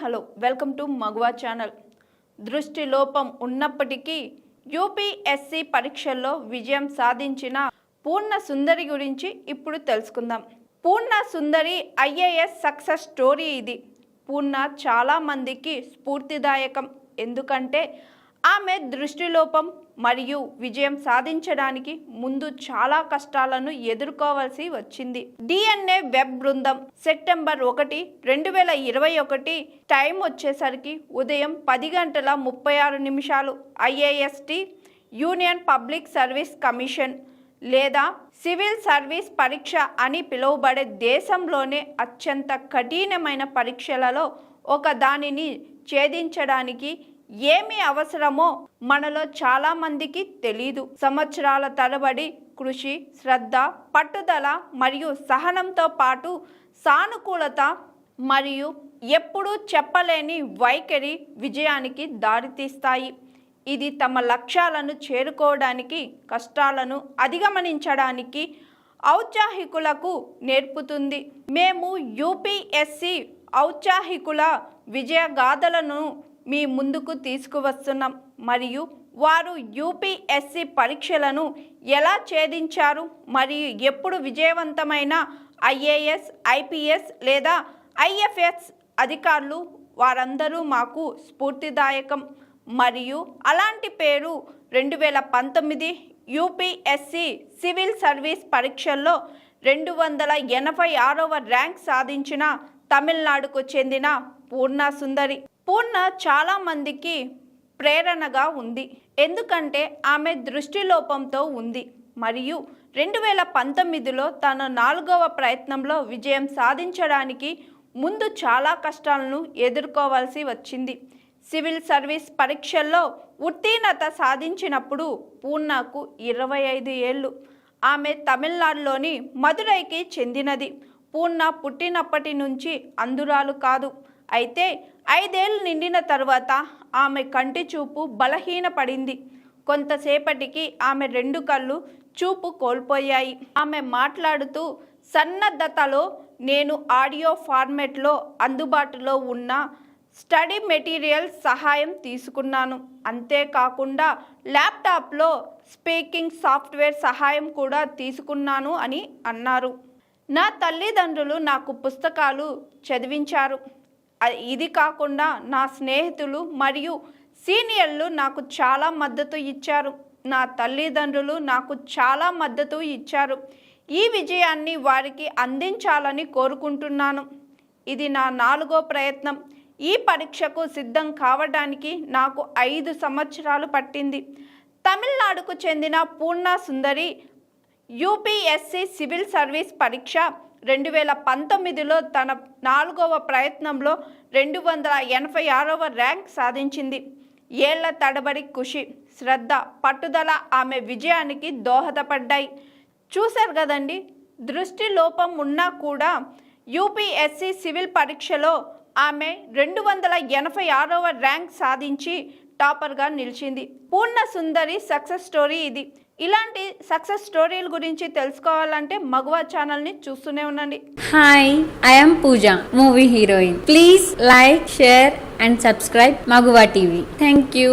Hello welcome to మగువా channel. దృష్టి లోపం ఉన్నప్పటికీ యూపీఎస్సీ పరీక్షల్లో విజయం సాధించిన పూర్ణ సుందరి గురించి ఇప్పుడు తెలుసుకుందాం. పూర్ణ సుందరి ఐఏఎస్ సక్సెస్ స్టోరీ ఇది. పూర్ణ చాలా మందికి స్ఫూర్తిదాయకం. ఎందుకంటే ఆమె దృష్టిలోపం మరియు విజయం సాధించడానికి ముందు చాలా కష్టాలను ఎదుర్కోవాల్సి వచ్చింది. డిఎన్ఏ వెబ్ బృందం సెప్టెంబర్ 1, 2021 టైం వచ్చేసరికి ఉదయం 10:36 ఐఏఎస్టి యూనియన్ పబ్లిక్ సర్వీస్ కమిషన్ లేదా సివిల్ సర్వీస్ పరీక్ష అని పిలువబడే దేశంలోనే అత్యంత కఠినమైన పరీక్షలలో ఒక దానిని ఛేదించడానికి ఏమి అవసరమో మనలో చాలా మందికి తెలీదు. సంవత్సరాల తరబడి కృషి, శ్రద్ధ, పట్టుదల మరియు సహనంతో పాటు సానుకూలత మరియు ఎప్పుడూ చెప్పలేని వైఖరి విజయానికి దారితీస్తాయి. ఇది తమ లక్ష్యాలను చేరుకోవడానికి, కష్టాలను అధిగమించడానికి ఔత్సాహికులకు నేర్పుతుంది. మేము యూపీఎస్సీ ఔత్సాహికుల విజయగాథలను మీ ముందుకు తీసుకువస్తున్నాం మరియు వారు యూపీఎస్సీ పరీక్షలను ఎలా ఛేదించారు మరియు ఎప్పుడు విజయవంతమైన ఐఏఎస్, ఐపీఎస్ లేదా ఐఎఫ్ఎస్ అధికారులు వారందరూ మాకు స్ఫూర్తిదాయకం. మరియు అలాంటి పేరు 2019 యూపీఎస్సీ సివిల్ సర్వీస్ పరీక్షల్లో 286వ ర్యాంక్ సాధించిన తమిళనాడుకు చెందిన పూర్ణ సుందరి. పూర్ణ చాలా మందికి ప్రేరణగా ఉంది. ఎందుకంటే ఆమె దృష్టిలోపంతో ఉంది మరియు 2019లో తన 4వ ప్రయత్నంలో విజయం సాధించడానికి ముందు చాలా కష్టాలను ఎదుర్కోవాల్సి వచ్చింది. సివిల్ సర్వీస్ పరీక్షల్లో ఉత్తీర్ణత సాధించినప్పుడు పూర్ణకు 25 ఏళ్ళు. ఆమె తమిళనాడులోని మదురైకి చెందినది. పూర్ణ పుట్టినప్పటి నుంచి అంధురాలు కాదు. అయితే 5 ఏళ్ళు నిండిన తరువాత ఆమె కంటి చూపు బలహీనపడింది. కొంతసేపటికి ఆమె 2 కళ్ళు చూపు కోల్పోయాయి. ఆమె మాట్లాడుతూ సన్నద్ధతలో నేను ఆడియో ఫార్మాట్లో అందుబాటులో ఉన్న స్టడీ మెటీరియల్ సహాయం తీసుకున్నాను. అంతేకాకుండా ల్యాప్టాప్లో స్పీకింగ్ సాఫ్ట్వేర్ సహాయం కూడా తీసుకున్నాను అని అన్నారు. నా తల్లిదండ్రులు నాకు పుస్తకాలు చదివించారు. ఇది కాకుండా నా స్నేహితులు మరియు సీనియర్లు నాకు చాలా మద్దతు ఇచ్చారు. నా తల్లిదండ్రులు నాకు చాలా మద్దతు ఇచ్చారు. ఈ విజయాన్ని వారికి అందించాలని కోరుకుంటున్నాను. ఇది నా 4వ ప్రయత్నం. ఈ పరీక్షకు సిద్ధం కావడానికి నాకు 5 సంవత్సరాలు పట్టింది. తమిళనాడుకు చెందిన పూర్ణ సుందరి యూపీఎస్సీ సివిల్ సర్వీస్ పరీక్ష 2019లో తన 4వ ప్రయత్నంలో 286వ ర్యాంక్ సాధించింది. ఏళ్ల తడబడి కృషి, శ్రద్ధ, పట్టుదల ఆమె విజయానికి దోహదపడ్డాయి. చూశారు కదండి, దృష్టి లోపం ఉన్నా కూడా యూపీఎస్సీ సివిల్ పరీక్షలో ఆమె 286వ ర్యాంక్ సాధించి టాపర్గా నిలిచింది. పూర్ణ సుందరి సక్సెస్ స్టోరీ ఇది. ఇలాంటి సక్సెస్ స్టోరీల గురించి తెలుసుకోవాలంటే మగువా ఛానల్ని చూస్తూనే ఉండండి. Hi, I'm Pooja, movie heroine. Please like, share and subscribe Maguva TV. Thank you.